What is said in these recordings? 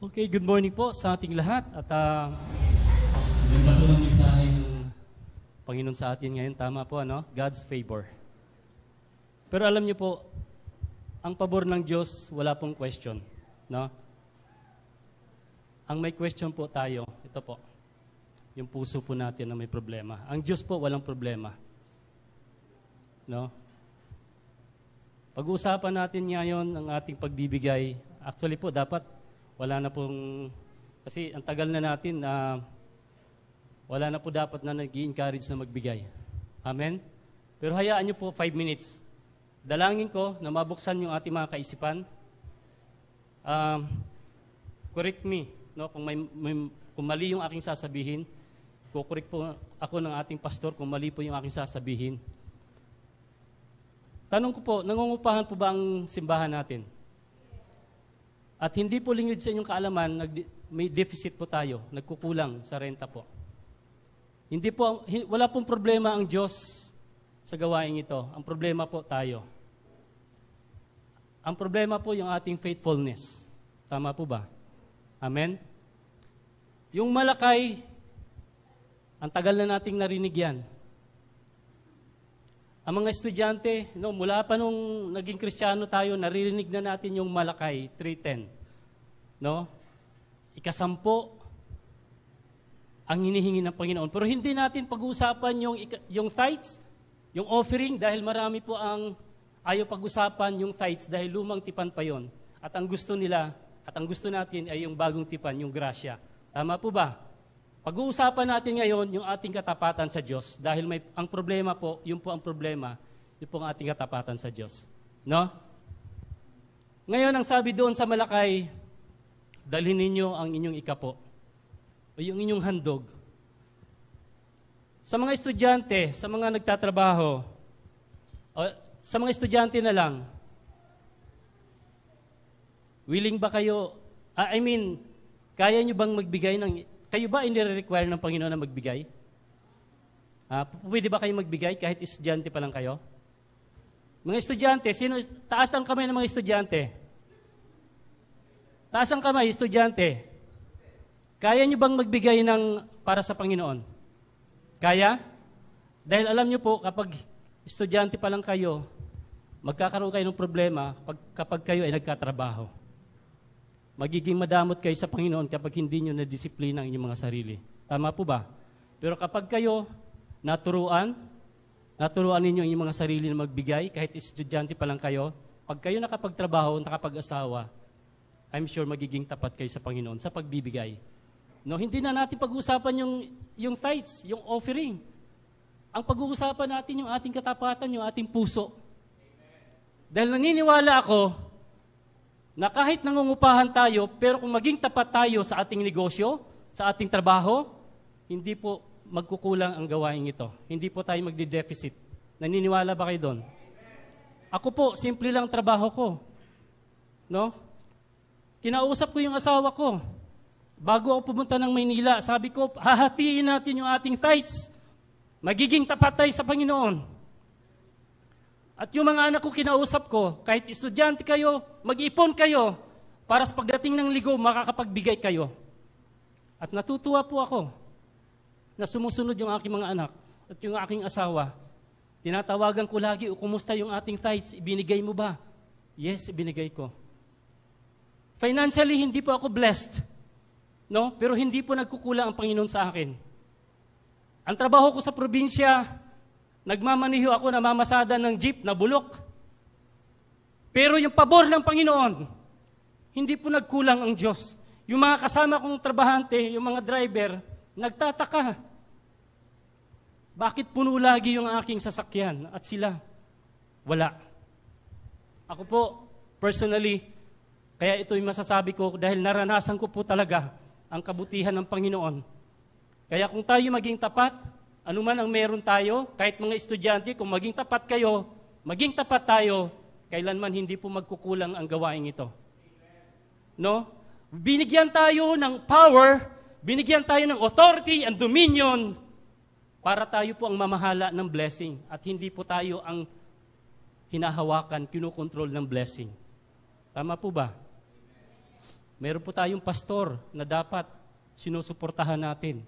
Okay, good morning po sa ating lahat. At ganda po ng mensahe ng Panginoon sa atin ngayon. Tama po, ano? God's favor. Pero alam niyo po, ang pabor ng Diyos, wala pong question. No? Ang may question po tayo, ito po, yung puso po natin na may problema. Ang Diyos po, walang problema. No? Pag-uusapan natin ngayon ang ating pagbibigay. Actually po, dapat wala na pong, kasi ang tagal na natin, wala na po dapat na nag-i-encourage na magbigay. Amen? Pero hayaan niyo po 5 minutes. Dalangin ko na mabuksan yung ating mga kaisipan. Correct me, no? Kung mali yung aking sasabihin, kukorek po ako ng ating pastor kung mali po yung aking sasabihin. Tanong ko po, nangungupahan po ba ang simbahan natin? At hindi po lingid sa inyong kaalaman, may deficit po tayo, nagkukulang sa renta po. Wala pong problema ang Diyos sa gawain ito. Ang problema po tayo. Ang problema po yung ating faithfulness. Tama po ba? Amen? Yung malakay, ang tagal na nating narinig yan. Ang mga estudyante, mula pa nung naging Kristiyano tayo, naririnig na natin yung Malakay 3:10. No? Ika-10 ang hinihingi ng Panginoon. Pero hindi natin pag-uusapan yung tithes, yung offering, dahil marami po ang ayaw pag-usapan yung tithes dahil lumang tipan pa yon. At ang gusto nila, at ang gusto natin ay yung bagong tipan, yung grasya. Tama po ba? Pag-uusapan natin ngayon yung ating katapatan sa Diyos dahil ang problema po, yun po ang problema, yun po ang ating katapatan sa Diyos. No? Ngayon, ang sabi doon sa Malakay, dalhin ninyo ang inyong ikapo o yung inyong handog. Sa mga estudyante, sa mga nagtatrabaho, o sa mga estudyante na lang, willing ba kayo, kaya nyo bang magbigay kayo ba inire-require ng Panginoon na magbigay? Pwede ba kayo magbigay kahit estudyante pa lang kayo? Mga estudyante, taas ang kamay ng mga estudyante. Taas ang kamay, estudyante. Kaya nyo bang magbigay para sa Panginoon? Kaya? Dahil alam nyo po, kapag estudyante pa lang kayo, magkakaroon kayo ng problema kapag kayo ay nagkatrabaho. Magiging madamot kayo sa Panginoon kapag hindi nyo na-disiplina ang inyong mga sarili. Tama po ba? Pero kapag kayo naturuan ninyo ang inyong mga sarili na magbigay, kahit estudyante pa lang kayo, pag kayo nakapagtrabaho, nakapag-asawa, I'm sure magiging tapat kayo sa Panginoon sa pagbibigay. No, hindi na natin pag-uusapan yung tithes, yung offering. Ang pag-uusapan natin yung ating katapatan, yung ating puso. Dahil naniniwala ako, na kahit nangungupahan tayo, pero kung maging tapat tayo sa ating negosyo, sa ating trabaho, hindi po magkukulang ang gawain ito. Hindi po tayo magdi-deficit. Naniniwala ba kayo doon? Ako po, simple lang trabaho ko. No? Kinausap ko yung asawa ko. Bago ako pumunta ng Maynila, sabi ko, hahatiin natin yung ating tithes. Magiging tapat tayo sa Panginoon. At yung mga anak ko kinausap ko, kahit estudyante kayo, mag-ipon kayo para sa pagdating ng ligo, makakapagbigay kayo. At natutuwa po ako na sumusunod yung aking mga anak at yung aking asawa. Tinatawagan ko lagi, kumusta yung ating tithes? Ibinigay mo ba? Yes, ibinigay ko. Financially, hindi po ako blessed. No? Pero hindi po nagkukulang ang Panginoon sa akin. Ang trabaho ko sa probinsya, nagmamaniho ako na mamasada ng jeep na bulok. Pero yung pabor ng Panginoon, hindi po nagkulang ang Diyos. Yung mga kasama kong trabahante, yung mga driver, nagtataka. Bakit puno lagi yung aking sasakyan at sila? Wala. Ako po, personally, kaya ito yung masasabi ko dahil naranasan ko po talaga ang kabutihan ng Panginoon. Kaya kung tayo maging tapat, anuman ang meron tayo, kahit mga estudyante, kung maging tapat kayo, maging tapat tayo, kailanman hindi po magkukulang ang gawain ito. No? Binigyan tayo ng power, binigyan tayo ng authority and dominion para tayo po ang mamahala ng blessing at hindi po tayo ang hinahawakan, kinukontrol ng blessing. Tama po ba? Meron po tayong pastor na dapat sinusuportahan natin.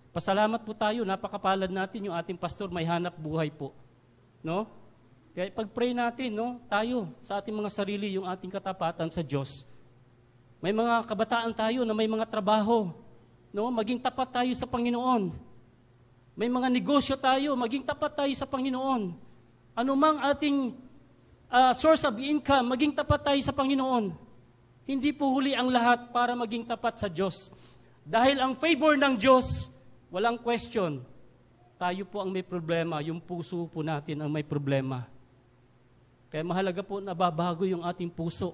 Pasalamat po tayo, napakapalad natin yung ating pastor, may hanap buhay po. No? Kaya pag-pray natin, no, tayo sa ating mga sarili, yung ating katapatan sa Diyos. May mga kabataan tayo na may mga trabaho. No? Maging tapat tayo sa Panginoon. May mga negosyo tayo, maging tapat tayo sa Panginoon. Anumang ating source of income, maging tapat tayo sa Panginoon. Hindi po huli ang lahat para maging tapat sa Diyos. Dahil ang favor ng Diyos, walang question. Tayo po ang may problema, yung puso po natin ang may problema. Kaya mahalaga po na babago yung ating puso.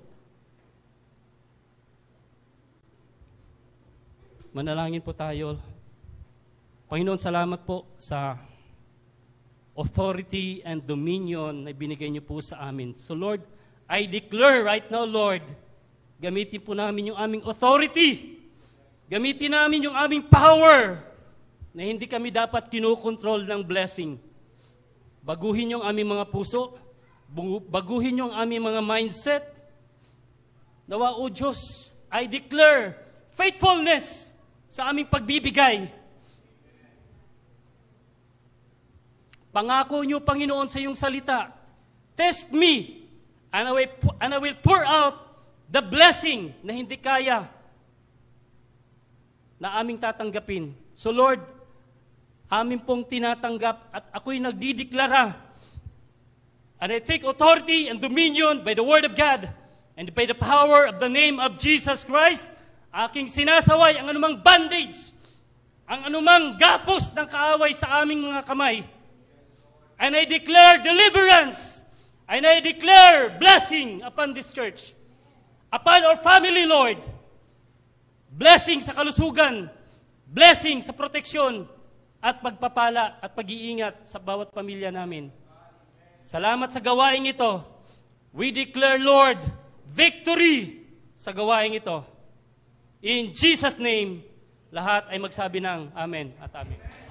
Manalangin po tayo. Panginoon, salamat po sa authority and dominion na binigay niyo po sa amin. So Lord, I declare right now, Lord, gamitin po namin yung aming authority. Gamitin namin yung aming power na hindi kami dapat kinukontrol ng blessing. Baguhin yung aming mga puso. Baguhin yung aming mga mindset. Nawa, O Diyos, I declare faithfulness sa aming pagbibigay. Pangako niyo, Panginoon, sa iyong salita, test me, and I will pour out the blessing na hindi kaya na aming tatanggapin. So Lord, amin pong tinatanggap at ako'y nagdideklara. And I take authority and dominion by the word of God and by the power of the name of Jesus Christ. Aking sinasaway ang anumang bandage, ang anumang gapos ng kaaway sa aming mga kamay. And I declare deliverance. And I declare blessing upon this church. Upon our family, Lord. Blessing sa kalusugan. Blessing sa proteksyon. At pagpapala at pag-iingat sa bawat pamilya namin. Salamat sa gawaing ito. We declare, Lord, victory sa gawaing ito. In Jesus' name, lahat ay magsabi ng Amen at Amen.